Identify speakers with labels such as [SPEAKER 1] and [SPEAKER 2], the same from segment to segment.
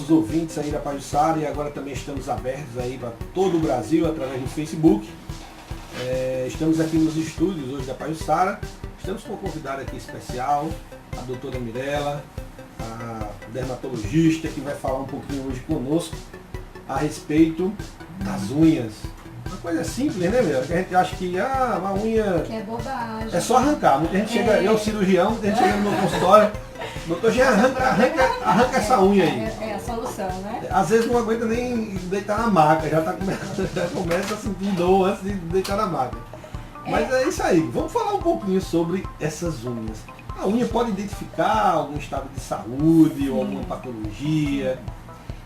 [SPEAKER 1] nossos ouvintes aí da Pajuçara, e agora também estamos abertos aí para todo o Brasil através do Facebook. Estamos aqui nos estúdios hoje da Pajuçara. Estamos com uma convidada aqui especial, a doutora Mirela, a dermatologista, que vai falar um pouquinho hoje conosco a respeito das unhas. Uma coisa simples, né, Mirela? Que a gente acha que uma unha
[SPEAKER 2] que é bobagem.
[SPEAKER 1] é só arrancar. Muita gente chega, eu cirurgião, muita gente chega no meu consultório, doutor, já arranca essa unha aí.
[SPEAKER 2] É a solução, né?
[SPEAKER 1] Às vezes não aguenta nem deitar na maca, já começa a sentir dor antes de deitar na maca. Mas é isso aí, vamos falar um pouquinho sobre essas unhas. A unha pode identificar algum estado de saúde ou alguma patologia?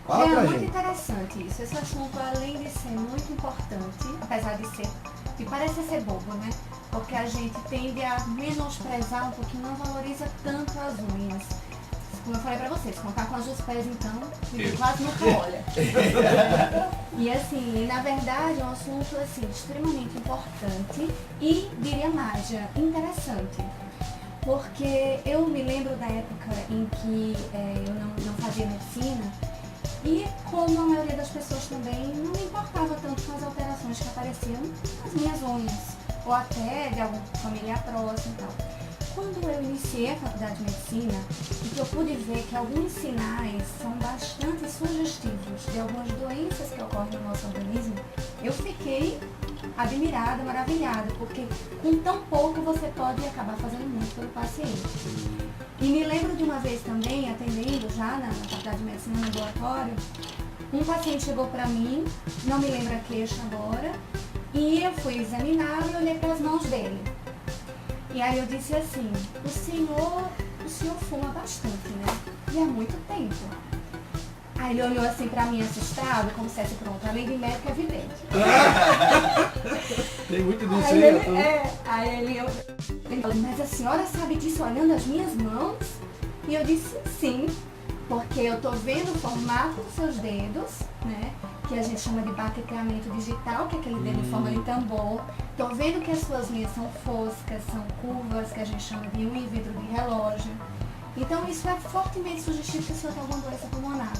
[SPEAKER 1] Fala pra
[SPEAKER 2] muito
[SPEAKER 1] gente.
[SPEAKER 2] interessante isso. Esse assunto, além de ser muito importante, apesar de parecer ser bobo, né? Porque a gente tende a menosprezar um pouquinho, não valoriza tanto as unhas. Como eu falei pra vocês, contar com as dos pés, então, ninguém quase nunca olha. E assim, na verdade, é um assunto assim, extremamente importante e, diria mais, interessante. Porque eu me lembro da época em que eu não fazia medicina, e como a maioria das pessoas também, não me importava tanto com as alterações que apareciam nas minhas unhas, ou até de algum familiar próximo e tal. Quando eu iniciei a faculdade de medicina, e que eu pude ver que alguns sinais são bastante sugestivos de algumas doenças que ocorrem no nosso organismo, eu fiquei admirada, maravilhada, porque com tão pouco você pode acabar fazendo muito pelo paciente. E me lembro de uma vez também, atendendo já na faculdade de medicina no laboratório, um paciente chegou para mim, não me lembro a queixa agora, e eu fui examinar e olhei para as mãos dele. E aí eu disse assim, o senhor fuma bastante, né? E há muito tempo. Aí ele olhou assim pra mim assustado, como se fosse pronto, além de médico é vidente.
[SPEAKER 1] Tem muito disso aí,
[SPEAKER 2] Aí ele falou, mas a senhora sabe disso olhando as minhas mãos? E eu disse sim, porque eu tô vendo o formato dos seus dedos, né? Que a gente chama de baqueteamento digital, que é aquele dedo em forma de tambor. Tô vendo que as suas linhas são foscas, são curvas, que a gente chama de unha e vidro de relógio. Então isso é fortemente sugestivo que o senhor tem alguma doença pulmonar.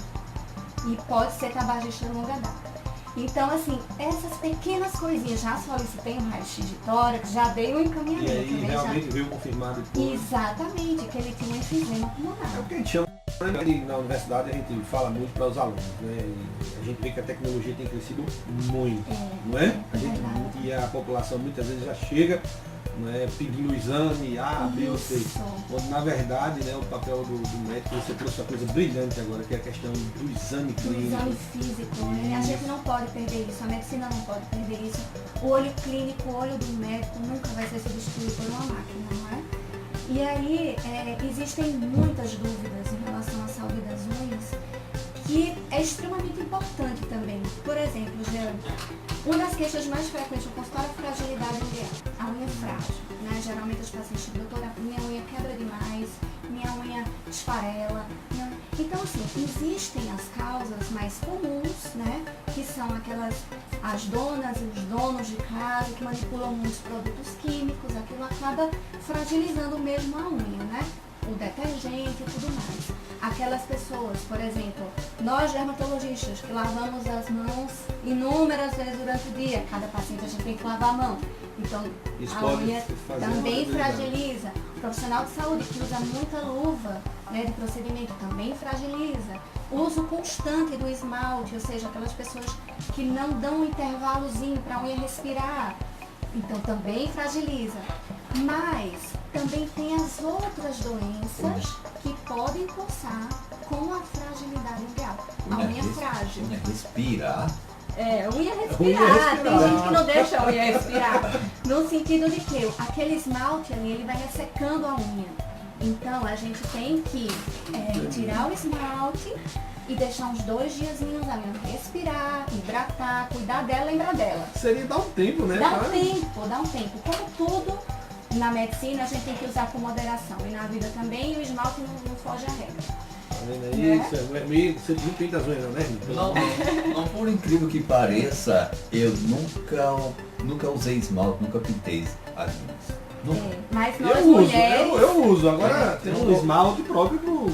[SPEAKER 2] E pode ser tabagista de longa data. Então, assim, essas pequenas coisinhas, já solicitei um raio-x de tórax, já dei um encaminhamento.
[SPEAKER 1] E aí
[SPEAKER 2] também,
[SPEAKER 1] realmente veio confirmado depois.
[SPEAKER 2] Exatamente, que ele tinha um enfisema pulmonar.
[SPEAKER 1] É o que a gente chama, né? Na universidade a gente fala muito para os alunos, né? E a gente vê que a tecnologia tem crescido muito, não é? E a população muitas vezes já chega, né, pedindo o exame, B ou C. Quando na verdade, né, o papel do médico, você trouxe uma coisa brilhante agora, que é a questão do exame clínico.
[SPEAKER 2] O exame físico, né? A gente não pode perder isso, a medicina não pode perder isso. O olho clínico, o olho do médico nunca vai ser substituído por uma máquina, não é? E aí existem muitas dúvidas em relação à saúde das unhas, que é extremamente importante também. Por exemplo, Jean, uma das queixas mais frequentes no consultório é a fragilidade ungueal. A unha é frágil, né? Geralmente os pacientes dizem, doutora, minha unha quebra demais, minha unha esfarela. Né? Então, assim, existem as causas mais comuns, né? Que são as donas e os donos de casa que manipulam muitos produtos químicos, aquilo acaba fragilizando mesmo a unha, né? O detergente e tudo mais. Aquelas pessoas, por exemplo, nós dermatologistas que lavamos as mãos inúmeras vezes durante o dia, cada paciente a gente tem que lavar a mão. Então
[SPEAKER 1] isso
[SPEAKER 2] a unha também fragiliza. O profissional de saúde que usa muita luva, né, de procedimento também fragiliza. O uso constante do esmalte, ou seja, aquelas pessoas que não dão um intervalozinho para a unha respirar, então também fragiliza. Mas também tem as outras doenças que podem cursar com a fragilidade ungueal. A unha frágil.
[SPEAKER 3] Unha respirar.
[SPEAKER 2] Unha respirar. Tem gente que não deixa a unha respirar. No sentido de que aquele esmalte ali, ele vai ressecando a unha. Então a gente tem que tirar o esmalte e deixar uns 2 diazinhos a unha respirar, hidratar, cuidar dela, lembrar dela.
[SPEAKER 1] Seria dar um tempo, né?
[SPEAKER 2] Dá um tempo. Como tudo na medicina a gente tem que usar com moderação. E na vida também, o esmalte não foge à regra.
[SPEAKER 1] Tá vendo aí? Isso é meio, você não pinta as unhas, não, né?
[SPEAKER 3] Não, por incrível que pareça, eu nunca usei esmalte, nunca pintei as unhas.
[SPEAKER 2] Mas nós mulheres...
[SPEAKER 1] Eu uso, agora tem um esmalte próprio pro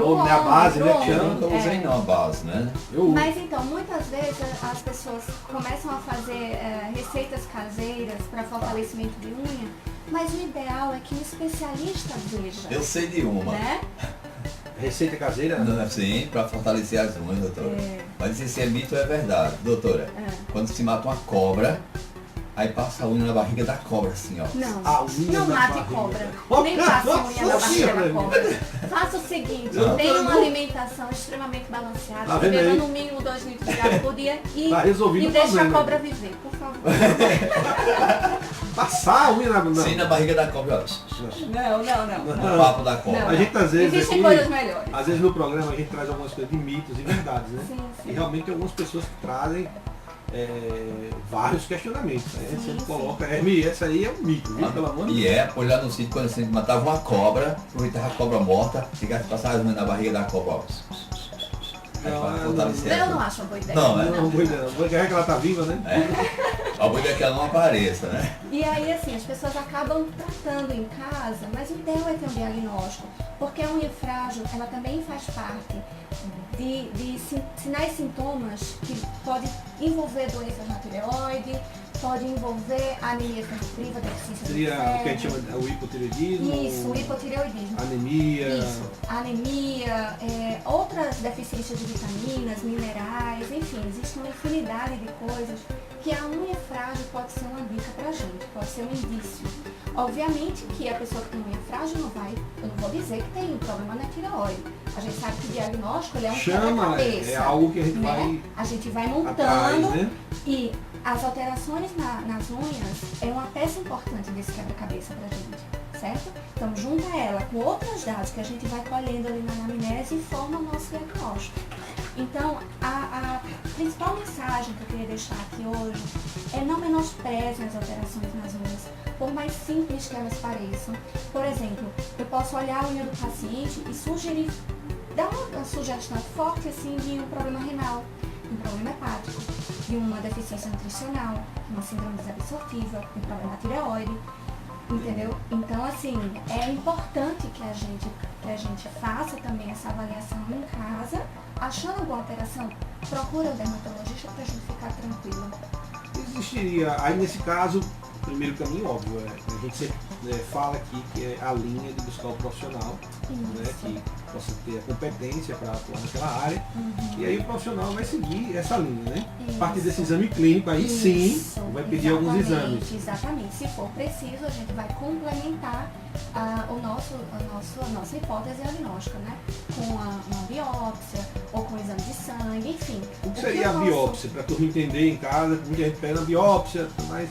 [SPEAKER 1] Ou na base, né, que
[SPEAKER 3] Eu
[SPEAKER 1] chama.
[SPEAKER 3] nunca usei não a base, né?
[SPEAKER 1] Eu
[SPEAKER 2] Mas então, muitas vezes as pessoas começam a fazer receitas caseiras para fortalecimento de unha, mas o ideal é que o especialista veja,
[SPEAKER 3] Eu sei de uma.
[SPEAKER 2] né?
[SPEAKER 1] Receita caseira?
[SPEAKER 3] Não, sim, para fortalecer as unhas, doutora.
[SPEAKER 2] É.
[SPEAKER 3] Mas se é mito ou é verdade, doutora. Quando se mata uma cobra, aí passa a unha na barriga da cobra, assim, ó.
[SPEAKER 2] Não,
[SPEAKER 1] A unha
[SPEAKER 2] não
[SPEAKER 1] da
[SPEAKER 2] mate
[SPEAKER 1] barriga.
[SPEAKER 2] cobra, nem passe a unha na barriga da cobra. Faça o seguinte,
[SPEAKER 3] Não.
[SPEAKER 2] tenha uma alimentação extremamente balanceada,
[SPEAKER 1] Tá vendo
[SPEAKER 2] beba
[SPEAKER 1] aí?
[SPEAKER 2] no mínimo 2 litros de água por dia e,
[SPEAKER 1] Tá resolvido
[SPEAKER 2] e
[SPEAKER 1] o
[SPEAKER 2] deixe a
[SPEAKER 1] problema.
[SPEAKER 2] cobra viver, por favor.
[SPEAKER 1] Passar a unha na...
[SPEAKER 3] Sim, na barriga da cobra, ó.
[SPEAKER 2] Não.
[SPEAKER 3] O papo da cobra.
[SPEAKER 2] Não.
[SPEAKER 1] A gente às vezes
[SPEAKER 2] Existem
[SPEAKER 1] aqui,
[SPEAKER 2] coisas melhores.
[SPEAKER 1] às vezes no programa a gente traz algumas coisas de mitos e verdades, né?
[SPEAKER 2] Sim, sim.
[SPEAKER 1] E realmente tem algumas pessoas que trazem vários questionamentos. Né? A gente
[SPEAKER 2] Sim,
[SPEAKER 1] sempre
[SPEAKER 2] sim.
[SPEAKER 1] coloca, Hermes, essa aí é um mito, viu? Pelo amor de
[SPEAKER 3] E
[SPEAKER 1] Deus.
[SPEAKER 3] pois lá no sítio, quando você matava uma cobra, aproveitava a cobra morta, ficava passava as unhas na barriga da cobra, ó. Aí
[SPEAKER 1] Não,
[SPEAKER 3] pra
[SPEAKER 1] é,
[SPEAKER 3] fortalecer
[SPEAKER 2] Eu
[SPEAKER 3] as
[SPEAKER 2] não
[SPEAKER 3] unhas.
[SPEAKER 2] acho uma boa ideia.
[SPEAKER 3] Não, é?
[SPEAKER 1] Não, boa ideia não. Boa ideia que ela tá viva, né?
[SPEAKER 3] A boa ideia é que ela não apareça, né?
[SPEAKER 2] E aí, assim, as pessoas acabam tratando em casa, mas o ideal é ter um diagnóstico, porque a unha frágil, ela também faz parte de sinais e sintomas que podem envolver doenças na tireoide, pode envolver anemia ferropriva, deficiência de
[SPEAKER 1] Seria o que a gente
[SPEAKER 2] ferro.
[SPEAKER 1] chama de hipotireoidismo.
[SPEAKER 2] Isso, o hipotireoidismo.
[SPEAKER 1] Anemia.
[SPEAKER 2] Isso, anemia, outras deficiências de vitaminas, minerais, enfim, existe uma infinidade de coisas que a unha frágil pode ser uma dica pra gente, pode ser um indício. Obviamente que a pessoa que tem unha frágil eu não vou dizer que tem um problema na tireoide. A gente sabe que o diagnóstico ele é um
[SPEAKER 1] Chama,
[SPEAKER 2] quebra-cabeça.
[SPEAKER 1] é algo que a gente
[SPEAKER 2] né?
[SPEAKER 1] vai
[SPEAKER 2] A gente vai montando
[SPEAKER 1] atrás, né?
[SPEAKER 2] e as alterações nas unhas é uma peça importante desse quebra-cabeça pra gente, certo? Então, junta ela com outros dados que a gente vai colhendo ali na anamnese e forma o nosso diagnóstico. Então, a principal mensagem que eu queria deixar aqui hoje é não menosprezem as alterações nas unhas, por mais simples que elas pareçam. Por exemplo, eu posso olhar a unha do paciente e sugerir, dar uma sugestão forte assim de um problema renal, um problema hepático, de uma deficiência nutricional, uma síndrome desabsortiva, um problema na tireoide, entendeu? Então, assim, é importante que a gente faça também essa avaliação em casa, achando alguma alteração, procura o dermatologista para a gente ficar tranquila.
[SPEAKER 1] Existiria, aí nesse caso, o primeiro caminho, óbvio, a gente sempre fala aqui que é a linha de buscar o profissional, né,
[SPEAKER 2] Isso.
[SPEAKER 1] que possa ter a competência para atuar naquela área,
[SPEAKER 2] Uhum.
[SPEAKER 1] e aí o profissional vai seguir essa linha, né?
[SPEAKER 2] Isso.
[SPEAKER 1] A partir desse exame clínico, aí sim,
[SPEAKER 2] Isso,
[SPEAKER 1] vai pedir alguns
[SPEAKER 2] exatamente,
[SPEAKER 1] exames.
[SPEAKER 2] Exatamente. Se for preciso, a gente vai complementar a nossa hipótese diagnóstica, né? Com uma biópsia ou com exame de sangue, enfim.
[SPEAKER 1] O que
[SPEAKER 2] O
[SPEAKER 1] seria a
[SPEAKER 2] eu posso-
[SPEAKER 1] biópsia? Para tu entender em casa, muita gente pega a biópsia, mas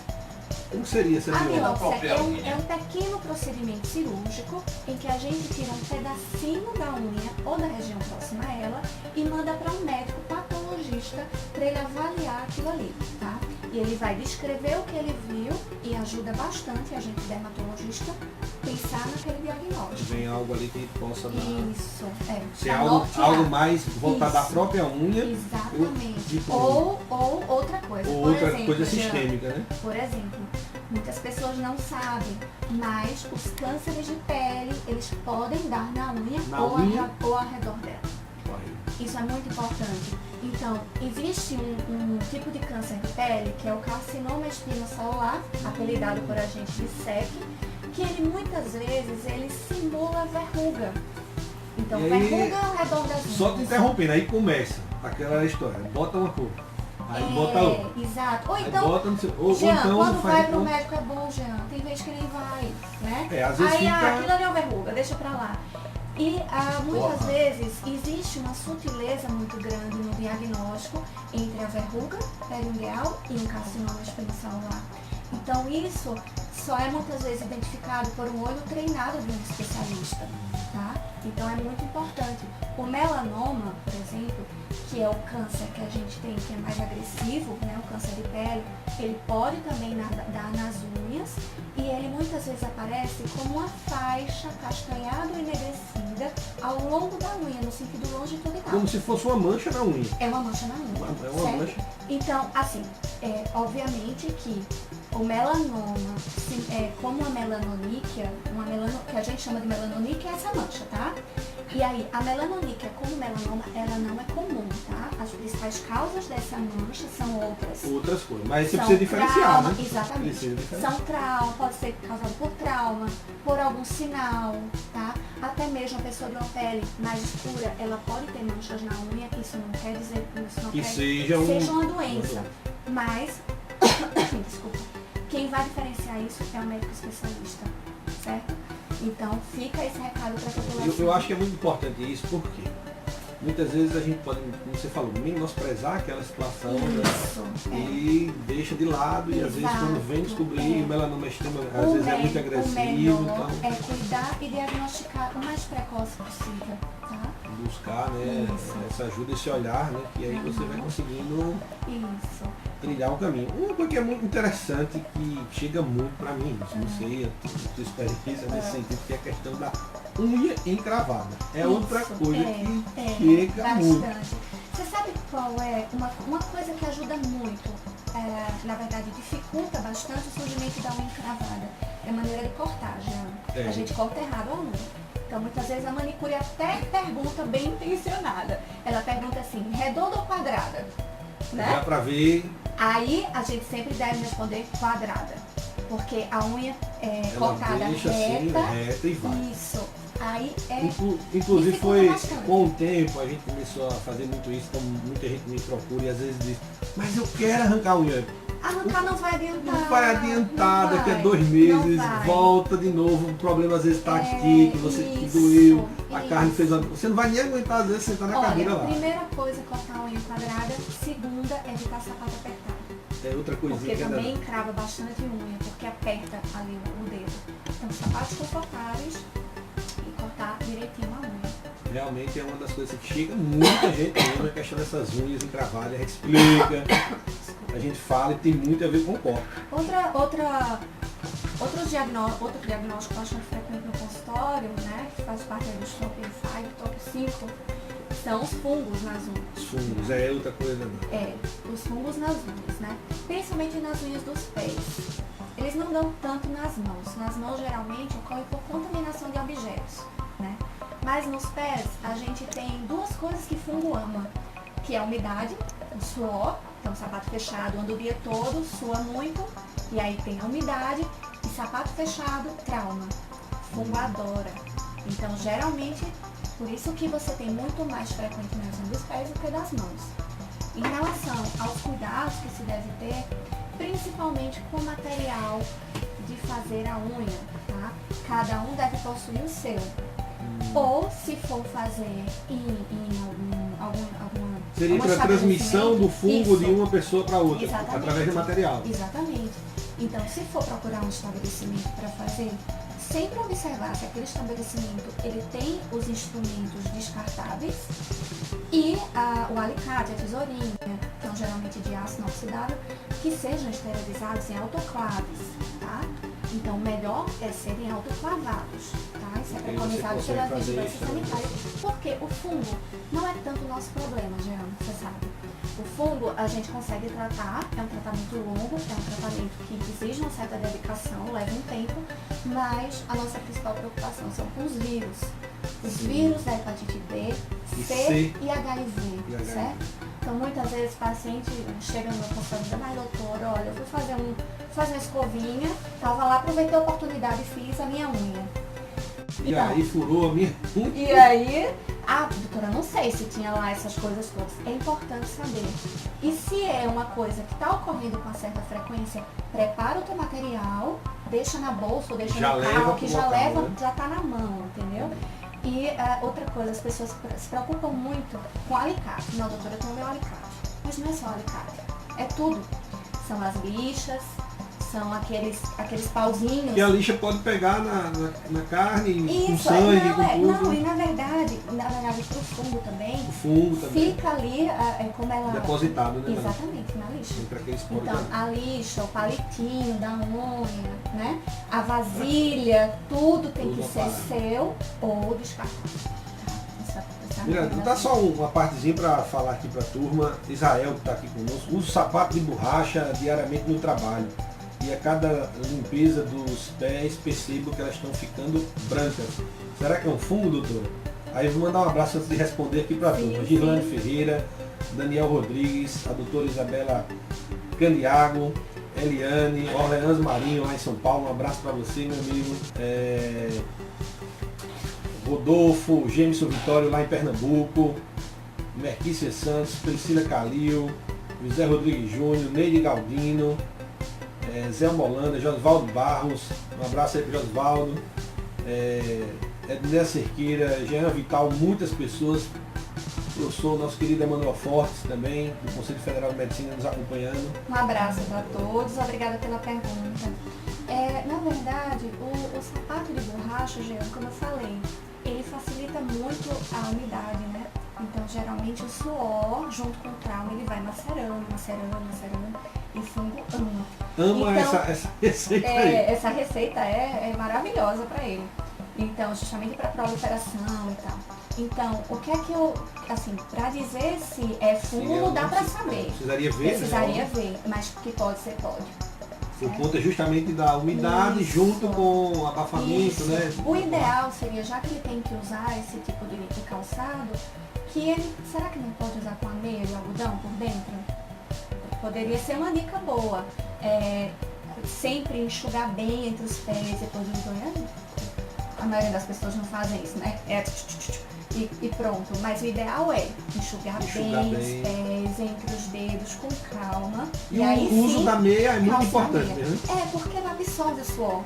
[SPEAKER 1] como seria essa
[SPEAKER 2] A
[SPEAKER 1] biópsia?
[SPEAKER 2] biópsia é um pequeno procedimento cirúrgico em que a gente tira um pedacinho da unha ou da região próxima a ela e manda para um médico patologista para ele avaliar aquilo ali, tá? E ele vai descrever o que ele viu e ajuda bastante a gente, dermatologista, pensar naquele diagnóstico.
[SPEAKER 1] Vem algo ali que possa dar.
[SPEAKER 2] Isso,
[SPEAKER 1] Ser
[SPEAKER 2] pra
[SPEAKER 1] algo
[SPEAKER 2] nortear.
[SPEAKER 1] mais voltado da
[SPEAKER 2] Isso.
[SPEAKER 1] própria unha.
[SPEAKER 2] Exatamente.
[SPEAKER 1] Tipo-
[SPEAKER 2] Ou outra coisa.
[SPEAKER 1] Ou
[SPEAKER 2] Por
[SPEAKER 1] outra
[SPEAKER 2] exemplo,
[SPEAKER 1] coisa
[SPEAKER 2] Jean,
[SPEAKER 1] sistêmica, né?
[SPEAKER 2] Por exemplo, muitas pessoas não sabem, mas os cânceres de pele, eles podem dar na unha,
[SPEAKER 1] Na
[SPEAKER 2] ou,
[SPEAKER 1] unha?
[SPEAKER 2] ou ao redor dela.
[SPEAKER 1] Corre.
[SPEAKER 2] Isso é muito importante. Então, existe um tipo de câncer de pele, que é o carcinoma espinocelular, apelidado por a gente de SEC, que ele muitas vezes ele simula verruga. Então,
[SPEAKER 1] E aí,
[SPEAKER 2] verruga ao redor das unhas.
[SPEAKER 1] Só te interrompendo, aí começa aquela história. Bota uma cor. Aí bota outra.
[SPEAKER 2] Exato. Ou
[SPEAKER 1] Aí
[SPEAKER 2] então,
[SPEAKER 1] bota no seu. Ou
[SPEAKER 2] Jean,
[SPEAKER 1] então
[SPEAKER 2] quando
[SPEAKER 1] faz
[SPEAKER 2] vai
[SPEAKER 1] um
[SPEAKER 2] pro
[SPEAKER 1] ponto.
[SPEAKER 2] médico é bom, Jean. Tem vez que nem vai, né?
[SPEAKER 1] Às vezes
[SPEAKER 2] Aí,
[SPEAKER 1] fica.
[SPEAKER 2] aquilo ali é uma verruga, deixa pra lá. E muitas
[SPEAKER 3] Porra.
[SPEAKER 2] vezes existe uma sutileza muito grande no diagnóstico entre a verruga periungueal e um carcinoma espinocelular. Então isso só é muitas vezes identificado por um olho treinado de um especialista, tá? Então é muito importante. O melanoma, por exemplo, que é o câncer que a gente tem que é mais agressivo, né, o câncer de pele, ele pode também dar nas unhas e ele muitas vezes aparece como uma faixa castanhada ou enegrecida ao longo da unha, no sentido longitudinal.
[SPEAKER 1] Como se fosse uma mancha na unha.
[SPEAKER 2] É uma mancha na unha,
[SPEAKER 1] É uma
[SPEAKER 2] certo?
[SPEAKER 1] mancha.
[SPEAKER 2] Então, assim, obviamente que o melanoma, como a melanoníquea, que a gente chama de melanoníquea é essa mancha, tá? E aí, a melanoníquea como melanoma, ela não é comum, tá? As principais causas dessa mancha são
[SPEAKER 1] outras coisas. Mas você
[SPEAKER 2] são
[SPEAKER 1] precisa diferenciar,
[SPEAKER 2] trauma,
[SPEAKER 1] né?
[SPEAKER 2] exatamente.
[SPEAKER 1] Precisa diferenciar.
[SPEAKER 2] São trauma, pode ser causado por trauma, por algum sinal, tá? Até mesmo a pessoa de uma pele mais escura, ela pode ter manchas na unha, isso não quer dizer
[SPEAKER 1] que
[SPEAKER 2] seja uma doença.
[SPEAKER 1] uma
[SPEAKER 2] Mas, desculpa, quem vai diferenciar isso é o médico especialista, certo? Então fica esse recado para a população.
[SPEAKER 1] Eu acho que é muito importante isso, porque muitas vezes a gente pode, como você falou, menosprezar aquela situação, né? E deixa de lado, e às vezes quando vem descobrir o melanoma extremo, às vezes é muito agressivo.
[SPEAKER 2] Então é cuidar e diagnosticar o mais precoce possível, tá?
[SPEAKER 1] Buscar, né, essa ajuda, esse olhar, né? Que aí você vai conseguindo trilhar o caminho. Uma coisa que é muito interessante, que chega muito para mim, não sei a tua experiência nesse sentido, que é a questão da unha encravada. É outra coisa que chega
[SPEAKER 2] bastante.
[SPEAKER 1] muito.
[SPEAKER 2] Você sabe qual é uma coisa que ajuda muito, na verdade dificulta bastante o surgimento da unha encravada? É a maneira de cortar, já. A gente corta errado a unha. Então muitas vezes a manicure até pergunta bem intencionada. Ela pergunta assim, redonda ou quadrada? Né?
[SPEAKER 1] Dá pra ver.
[SPEAKER 2] Aí a gente sempre deve responder quadrada. Porque a unha é cortada
[SPEAKER 1] deixa
[SPEAKER 2] reta.
[SPEAKER 1] Assim, reta e vai.
[SPEAKER 2] Isso. Aí
[SPEAKER 1] Inclusive foi
[SPEAKER 2] bastante.
[SPEAKER 1] Com o tempo a gente começou a fazer muito isso, então muita gente me procura e às vezes diz, mas eu quero arrancar a unha.
[SPEAKER 2] Arrancar não vai adiantar.
[SPEAKER 1] Não vai adiantar, daqui a 2 meses volta de novo, o problema às vezes está aqui, que você que doeu, a carne fez uma... Você não vai nem aguentar às vezes sentar na cadeira lá.
[SPEAKER 2] Primeira coisa é cortar a unha quadrada, segunda é evitar sapato apertado.
[SPEAKER 1] É outra coisinha
[SPEAKER 2] porque também encrava bastante unha, porque aperta ali o dedo. Então sapatos confortáveis e cortar direitinho a unha.
[SPEAKER 1] Realmente é uma das coisas que chega muita gente mesmo, a questão dessas unhas encravadas, a gente explica, a gente fala e tem muito a ver com o corpo.
[SPEAKER 2] Outro diagnóstico bastante frequente no consultório, né, que faz parte dos top 5, top 5, são os fungos nas unhas.
[SPEAKER 1] Os fungos, é outra coisa.
[SPEAKER 2] Os fungos nas unhas, né, principalmente nas unhas dos pés. Eles não dão tanto nas mãos. Nas mãos geralmente ocorre por contaminação de objetos, né. Mas nos pés a gente tem duas coisas que fungo ama, que é a umidade, o suor, então sapato fechado anda o dia todo, sua muito, e aí tem a umidade, e sapato fechado, trauma. Fungo adora. Então geralmente, por isso que você tem muito mais frequente nas unhas dos pés do que das mãos. Em relação aos cuidados que se deve ter, principalmente com o material de fazer a unha, tá? Cada um deve possuir o seu. Ou se for fazer alguma
[SPEAKER 1] seria para a transmissão do fungo de uma pessoa para outra,
[SPEAKER 2] exatamente,
[SPEAKER 1] através do material.
[SPEAKER 2] Exatamente. Então, se for procurar um estabelecimento para fazer, sempre observar se aquele estabelecimento ele tem os instrumentos descartáveis e o alicate, a tesourinha, que são geralmente de aço inoxidável, que sejam esterilizados em autoclaves, tá? Então, melhor é serem autoclavados, tá? Isso é preconizado pela vigilância sanitária. Porque o fungo não é tanto o nosso problema, Jean, você sabe. O fungo a gente consegue tratar, é um tratamento longo, é um tratamento que exige uma certa dedicação, leva um tempo, mas a nossa principal preocupação são com os vírus. Os vírus da hepatite B, C e HIV, certo? Então muitas vezes o paciente chega no meu consultório e diz, mas doutora, olha, eu fui fazer uma escovinha, tava lá, aproveitei a oportunidade e fiz a minha unha.
[SPEAKER 1] E aí furou a minha unha?
[SPEAKER 2] E aí, doutora, não sei se tinha lá essas coisas todas. É importante saber. E se é uma coisa que está ocorrendo com uma certa frequência, prepara o teu material, deixa na bolsa ou deixa no carro, que já leva, né? Já está na mão, entendeu? E outra coisa, as pessoas se preocupam muito com alicate. Não, doutora, eu tenho o meu alicate. Mas não é só alicate, é tudo. São as lixas, são aqueles pauzinhos.
[SPEAKER 1] E a lixa pode pegar na carne, com sangue, com tudo.
[SPEAKER 2] Não, e na verdade pro fungo também, fica ali como ela...
[SPEAKER 1] depositado, né?
[SPEAKER 2] Exatamente, na lixa.
[SPEAKER 1] Então,
[SPEAKER 2] a lixa, o palitinho da unha, né? A vasilha, tudo tem que ser seu ou descartável.
[SPEAKER 1] Miranda, dá só uma partezinha para falar aqui para a turma. Israel, que está aqui conosco, usa sapato de borracha diariamente no trabalho. E a cada limpeza dos pés percebo que elas estão ficando brancas. Será que é um fungo, doutora? Aí eu vou mandar um abraço antes de responder aqui para a
[SPEAKER 2] Sim,
[SPEAKER 1] turma.
[SPEAKER 2] sim.
[SPEAKER 1] Girlane Ferreira, Daniel Rodrigues, a doutora Isabela Caniago, Eliane, Orleans Marinho lá em São Paulo, um abraço para você, meu amigo. Rodolfo, Gêmeos Vitório lá em Pernambuco, Merquícia Santos, Priscila Calil, José Rodrigues Júnior, Neide Galdino, Zé Molanda, Josvaldo Barros, um abraço aí para Josvaldo, Edneia Cerqueira, Jean Vital, muitas pessoas, professor, nosso querido Emanuel Fortes também, do Conselho Federal de Medicina nos acompanhando.
[SPEAKER 2] Um abraço para todos, obrigada pela pergunta. Na verdade, o sapato de borracha, Jean, como eu falei, ele facilita muito a umidade, né? Então, geralmente, o suor, junto com o trauma, ele vai macerando, e o fungo ama.
[SPEAKER 1] Ama
[SPEAKER 2] então,
[SPEAKER 1] essa receita aí.
[SPEAKER 2] Essa receita é maravilhosa para ele. Então, justamente para proliferação e tal. Então, o que é que eu, assim, para dizer se é fungo, dá para saber.
[SPEAKER 1] Precisaria ver,
[SPEAKER 2] Precisaria
[SPEAKER 1] né?
[SPEAKER 2] ver, mas que pode ser, pode.
[SPEAKER 1] Por conta justamente da umidade
[SPEAKER 2] Isso.
[SPEAKER 1] junto com o abafamento,
[SPEAKER 2] Isso.
[SPEAKER 1] né?
[SPEAKER 2] O ideal seria, já que ele tem que usar esse tipo de calçado, que ele, será que não pode usar com a meia de algodão por dentro? Poderia ser uma dica boa. Sempre enxugar bem entre os pés depois do banho. A maioria das pessoas não fazem isso, né? E pronto. Mas o ideal é enxugar bem os pés, entre os dedos, com calma.
[SPEAKER 1] E
[SPEAKER 2] aí
[SPEAKER 1] o uso
[SPEAKER 2] sim,
[SPEAKER 1] da meia é muito
[SPEAKER 2] calça
[SPEAKER 1] importante
[SPEAKER 2] meia.
[SPEAKER 1] mesmo.
[SPEAKER 2] Porque ela absorve o suor.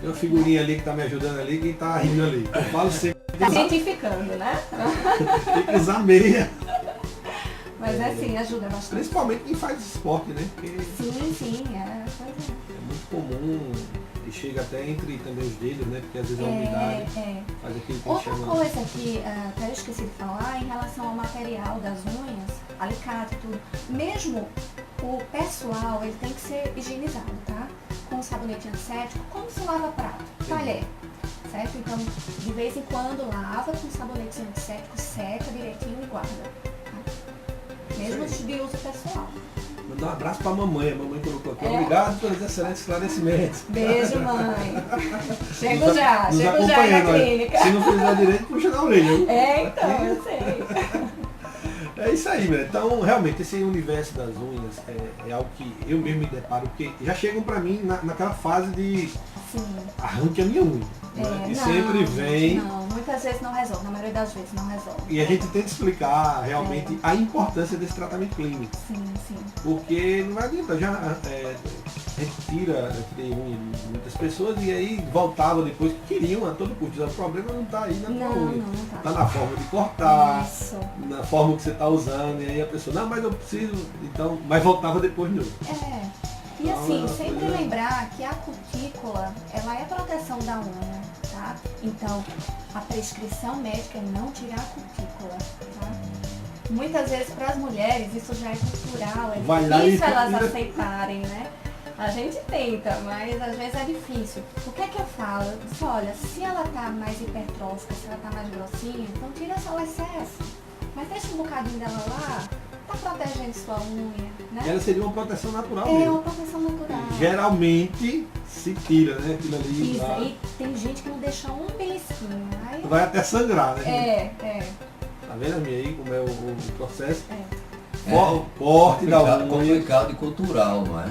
[SPEAKER 1] Tem uma figurinha ali que tá me ajudando ali, quem tá rindo ali. Eu falo sempre,
[SPEAKER 2] Tá cientificando, né?
[SPEAKER 1] tem que usar meia.
[SPEAKER 2] Mas assim, ajuda bastante.
[SPEAKER 1] Principalmente quem faz esporte, né? Porque
[SPEAKER 2] Sim,
[SPEAKER 1] é muito comum e chega até entre também os dedos, né? Porque às vezes a umidade faz aquilo que
[SPEAKER 2] Outra
[SPEAKER 1] chama...
[SPEAKER 2] coisa que até eu esqueci de falar em relação ao material das unhas, alicate e tudo. Mesmo o pessoal, ele tem que ser higienizado, tá? Com sabonete antisséptico, como se lava prato, talher, certo? Então, de vez em quando lava com sabonete antisséptico, seca direitinho e guarda, tá? Mesmo de uso pessoal.
[SPEAKER 1] Mandar um abraço pra mamãe. A mamãe colocou aqui. Obrigado pelos excelentes esclarecimentos.
[SPEAKER 2] Beijo, mãe. Chego
[SPEAKER 1] Nos
[SPEAKER 2] já na
[SPEAKER 1] acompanhando, olha.
[SPEAKER 2] clínica.
[SPEAKER 1] Se não fizer direito, puxa na orelha.
[SPEAKER 2] Então, eu sei.
[SPEAKER 1] É isso aí, velho. Então, realmente, esse universo das unhas é algo que eu mesmo me deparo, porque já chegam pra mim naquela fase de
[SPEAKER 2] Sim.
[SPEAKER 1] arranque a minha unha. Né? E
[SPEAKER 2] Não,
[SPEAKER 1] sempre vem.
[SPEAKER 2] Não, muitas vezes não resolve, na maioria das vezes não resolve.
[SPEAKER 1] E a gente tenta explicar realmente a importância desse tratamento clínico.
[SPEAKER 2] Sim.
[SPEAKER 1] Porque não vai adiantar, a gente tirei unha de muitas pessoas e aí voltava depois que queriam a todo custo. O problema não está aí na tua unha.
[SPEAKER 2] Não
[SPEAKER 1] Está na forma de cortar,
[SPEAKER 2] Isso.
[SPEAKER 1] na forma que você está usando, e aí a pessoa, não, mas eu preciso, então, mas voltava depois de novo.
[SPEAKER 2] E
[SPEAKER 1] Então,
[SPEAKER 2] assim,
[SPEAKER 1] é uma
[SPEAKER 2] sempre
[SPEAKER 1] coisa-
[SPEAKER 2] lembrar que a cutícula, ela é proteção da unha, tá? Então, a prescrição médica é não tirar a cutícula, tá? Muitas vezes para as mulheres isso já é cultural, é
[SPEAKER 1] Vai lá e
[SPEAKER 2] difícil elas
[SPEAKER 1] tira.
[SPEAKER 2] aceitarem, né? A gente tenta, mas às vezes é difícil. O que é que eu falo? Eu disse, olha, se ela tá mais hipertrófica, se ela tá mais grossinha, então tira só o excesso. Mas deixa um bocadinho dela lá, tá protegendo sua unha, né?
[SPEAKER 1] Ela seria uma proteção natural
[SPEAKER 2] É
[SPEAKER 1] mesmo.
[SPEAKER 2] uma proteção natural.
[SPEAKER 1] Geralmente se tira, né? Aquilo ali.
[SPEAKER 2] Isso,
[SPEAKER 1] lá.
[SPEAKER 2] aí tem gente que não deixa um belisquinho. Aí,
[SPEAKER 1] Vai até sangrar, né?
[SPEAKER 2] é.
[SPEAKER 1] Tá vendo a minha aí como é o processo?
[SPEAKER 3] É.
[SPEAKER 1] Corte da unha.
[SPEAKER 3] Complicado e cultural, não é?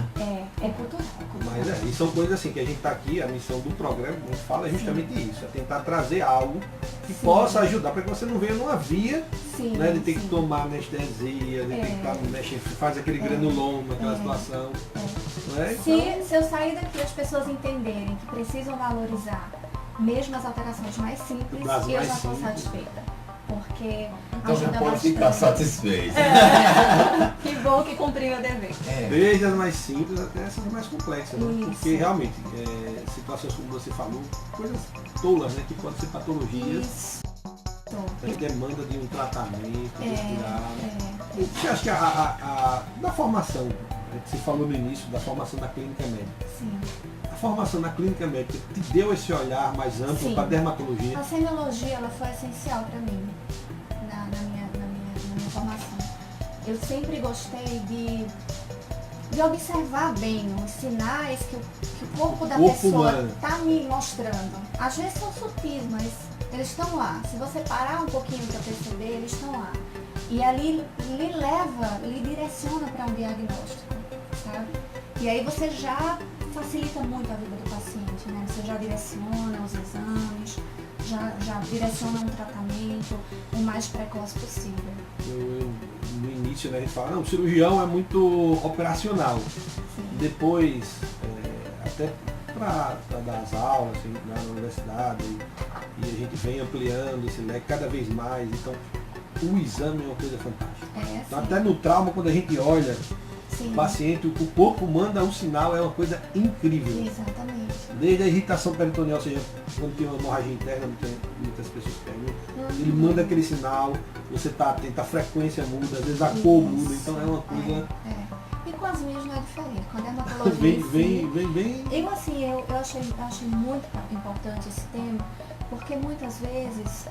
[SPEAKER 2] É cultural.
[SPEAKER 1] Mas e são coisas assim que a gente está aqui, a missão do programa, a gente fala é justamente isso, é tentar trazer algo que
[SPEAKER 2] Sim.
[SPEAKER 1] possa ajudar, para que você não venha numa via,
[SPEAKER 2] Sim,
[SPEAKER 1] né, de ter que
[SPEAKER 2] sim.
[SPEAKER 1] tomar anestesia, de ter que estar mexendo, faz aquele granuloma, aquela situação. Né? Então,
[SPEAKER 2] Se eu sair daqui as pessoas entenderem que precisam valorizar mesmo as alterações mais simples,
[SPEAKER 1] Das
[SPEAKER 2] eu
[SPEAKER 1] mais
[SPEAKER 2] já estou
[SPEAKER 1] simples.
[SPEAKER 2] satisfeita. Porque
[SPEAKER 3] Então você
[SPEAKER 2] ajuda
[SPEAKER 3] pode
[SPEAKER 2] bastante.
[SPEAKER 3] ficar satisfeito.
[SPEAKER 2] Que bom que cumpri meu dever.
[SPEAKER 1] desde as mais simples até essas mais complexas, né?
[SPEAKER 2] Isso.
[SPEAKER 1] Porque realmente, situações como você falou, coisas tolas, né, que podem ser patologias,
[SPEAKER 2] Isso.
[SPEAKER 1] que demanda de um tratamento, de cuidado.
[SPEAKER 2] É.
[SPEAKER 1] Você acha que da formação, você falou no início da formação da clínica médica,
[SPEAKER 2] Sim.
[SPEAKER 1] a formação na clínica médica te deu esse olhar mais amplo
[SPEAKER 2] Sim.
[SPEAKER 1] para a dermatologia?
[SPEAKER 2] A semiologia ela foi essencial para mim na minha formação. Eu sempre gostei de observar bem os sinais que o corpo da
[SPEAKER 1] corpo
[SPEAKER 2] pessoa
[SPEAKER 1] humano.
[SPEAKER 2] tá me mostrando. Às vezes são sutis, mas eles estão lá. Se você parar um pouquinho para perceber, eles estão lá. E ali lhe leva, lhe direciona para um diagnóstico, sabe? E aí você já facilita muito a vida do paciente, né? Você já direciona os exames, já direciona um tratamento o mais precoce possível.
[SPEAKER 1] No início, né, a gente fala, não, o cirurgião é muito operacional.
[SPEAKER 2] Sim.
[SPEAKER 1] Depois, até para dar as aulas assim, na universidade, e a gente vem ampliando esse leque cada vez mais. Então, o exame é uma coisa fantástica. Então, até no trauma, quando a gente olha
[SPEAKER 2] Sim.
[SPEAKER 1] o paciente, o corpo manda um sinal, é uma coisa incrível.
[SPEAKER 2] Exatamente.
[SPEAKER 1] Desde a irritação peritoneal, ou seja, quando tem uma hemorragia interna, muitas pessoas perguntam, ele manda aquele sinal, você está atento, a frequência muda, às vezes a cor muda, então é uma coisa...
[SPEAKER 2] E com as minhas não é diferente, quando é hematologia
[SPEAKER 1] vem.
[SPEAKER 2] Eu achei muito importante esse tema, porque muitas vezes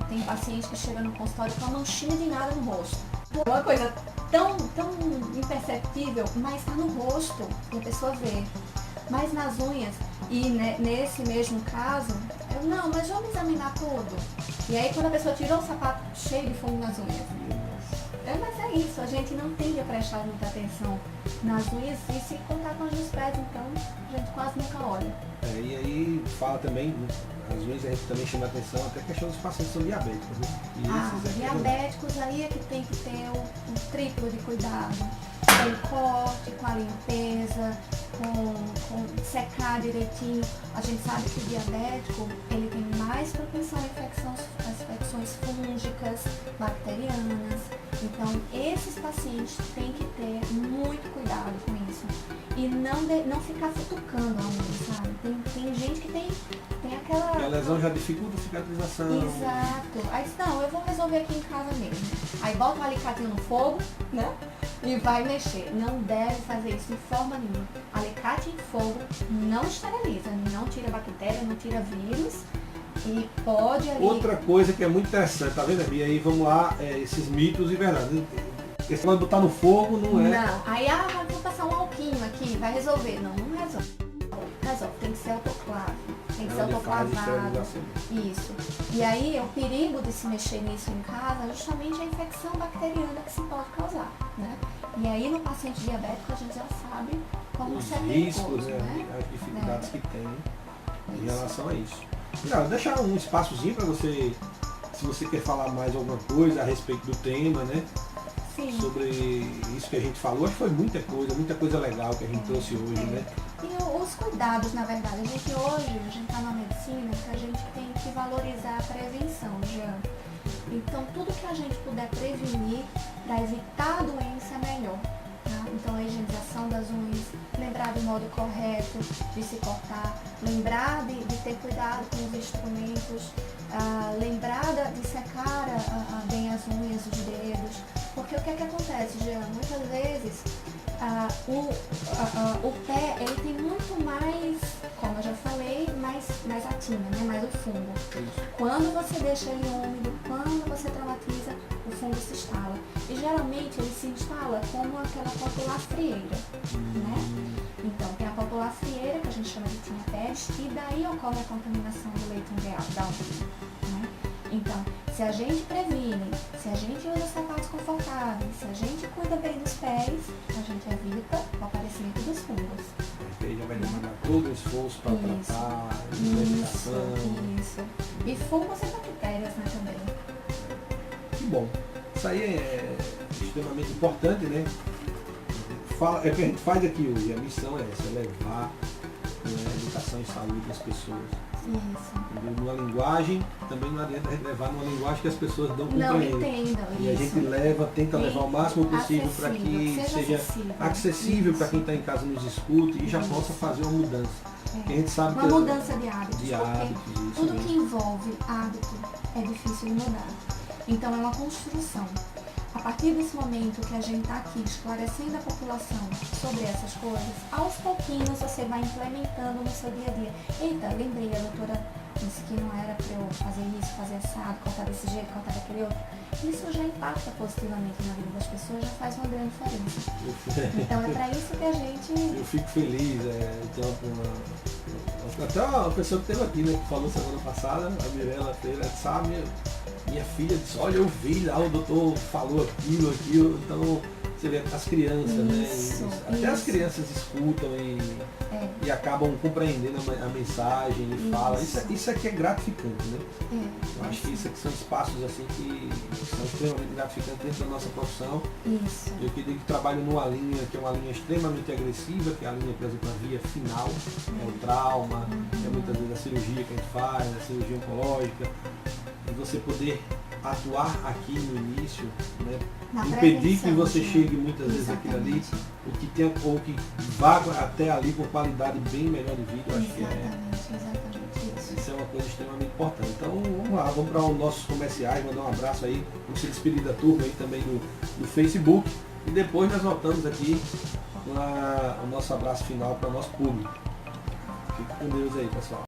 [SPEAKER 2] tem paciente que chega no consultório com uma manchinha de nada no rosto. Uma coisa tão imperceptível, mas está no rosto, e a pessoa vê. Mas nas unhas, e nesse mesmo caso, mas vamos examinar tudo. E aí quando a pessoa tirou o sapato cheio de fungo nas unhas. Mas é isso, a gente não tende a prestar muita atenção nas unhas e se contar com as dos pés, então a gente quase nunca olha.
[SPEAKER 1] E aí fala também, às vezes a gente também chama atenção até a questão dos pacientes que são diabéticos, né?
[SPEAKER 2] Diabéticos aí é que tem que ter o triplo de cuidado. Com o corte, com a limpeza, com secar direitinho. A gente sabe que o diabético ele tem mais propensão a infecções fúngicas, bacterianas. Então, esses pacientes têm que ter muito cuidado com isso. E não ficar futucando a unha, sabe? Tem gente que tem aquela...
[SPEAKER 1] E a lesão já dificulta a cicatrização.
[SPEAKER 2] Exato. Aí diz, não, eu vou resolver aqui em casa mesmo. Aí bota o alicatinho no fogo, né? E vai mexer. Não deve fazer isso de forma nenhuma. Alicate em fogo não esteriliza, não tira bactéria, não tira vírus. E pode ali...
[SPEAKER 1] Outra coisa que é muito interessante, tá vendo, Bia? Aí vamos lá, esses mitos e verdades. Esse negócio de botar no fogo não é...
[SPEAKER 2] Não. Aí, mas vou passar um alquinho aqui, vai resolver. Não resolve. Tem que ser autoclave. Tem que ser autoclavado. Isso. E aí, o perigo de se mexer nisso em casa é justamente a infecção bacteriana que se pode causar, né? E aí, no paciente diabético, a gente já sabe como
[SPEAKER 1] os
[SPEAKER 2] isso é
[SPEAKER 1] riscos,
[SPEAKER 2] perigoso, né?
[SPEAKER 1] As dificuldades que tem em relação a isso. Legal, deixar um espaçozinho para você, se você quer falar mais alguma coisa a respeito do tema, né?
[SPEAKER 2] Sim.
[SPEAKER 1] Sobre isso que a gente falou, acho que foi muita coisa legal que a gente trouxe hoje, né?
[SPEAKER 2] E os cuidados, na verdade, a gente está na medicina que a gente tem que valorizar a prevenção, Jean. Então, tudo que a gente puder prevenir para evitar a doença é melhor. Tá? Então, a higienização das unhas, lembrar do modo correto de se cortar, lembrar de ter cuidado com os instrumentos, lembrar de secar bem as unhas, os dedos, porque o que é que acontece, Jean? Muitas vezes o pé ele tem muito mais, como eu já falei, mais atina, né? Mais o fungo. Quando você deixa ele úmido, quando você traumatiza, o fungo se instala. E geralmente ele se instala como aquela popular frieira, né? Então tem a popular frieira, que a gente chama de tinea pedis, e daí ocorre a contaminação do leito ungueal, da unha, né? Então, se a gente previne, se a gente usa sapatos confortáveis, se a gente cuida bem dos pés, a gente evita o aparecimento dos fungos.
[SPEAKER 1] Já vai demandar todo o esforço para tratar, medicação.
[SPEAKER 2] Isso. E fungos e bactérias, né, também.
[SPEAKER 1] Que bom. Isso aí é extremamente importante, né? É o que a gente faz aqui hoje. A missão é essa, é levar educação e saúde às pessoas.
[SPEAKER 2] Isso.
[SPEAKER 1] Numa linguagem, também não adianta a gente levar numa linguagem que as pessoas não compreendem.
[SPEAKER 2] Não entendam.
[SPEAKER 1] E a gente tenta levar o máximo possível para que seja acessível para quem está em casa nos escute e já possa fazer uma mudança. A gente sabe
[SPEAKER 2] uma mudança de hábitos.
[SPEAKER 1] Isso
[SPEAKER 2] tudo
[SPEAKER 1] mesmo.
[SPEAKER 2] que envolve hábito é difícil de mudar. Então é uma construção. A partir desse momento que a gente está aqui esclarecendo a população sobre essas coisas, aos pouquinhos você vai implementando no seu dia a dia. Eita, lembrei, a doutora disse que não era para eu fazer isso, fazer essa. assado, cortar desse jeito, cortar daquele outro. Isso já impacta positivamente na vida das pessoas, já faz uma grande diferença. Então é para isso que a gente...
[SPEAKER 1] Eu fico feliz, então, até uma pessoa que esteve aqui, né, que falou semana passada, a Mirella Feira, sabe, minha filha disse, olha, eu vi lá, o doutor falou aquilo, então você vê as crianças, né? Até as crianças escutam e acabam compreendendo a mensagem e falam. Isso aqui é gratificante, né? Eu acho que isso aqui são espaços assim que são extremamente gratificantes dentro da nossa profissão.
[SPEAKER 2] Isso.
[SPEAKER 1] Eu que digo que trabalho numa linha que é uma linha extremamente agressiva, que é a linha, por exemplo, a via final, é o trauma, é muitas vezes a cirurgia que a gente faz, a cirurgia oncológica, e você poder atuar aqui no início, né? Impedir que você chegue muitas vezes aquilo ali, ou que vá até ali com qualidade bem melhor de vida, eu acho que isso é uma coisa extremamente importante. Então vamos lá, vamos para os nossos comerciais, mandar um abraço aí, vamos se despedir da turma aí também do Facebook e depois nós voltamos aqui com o nosso abraço final para o nosso público. Fique com Deus aí, pessoal.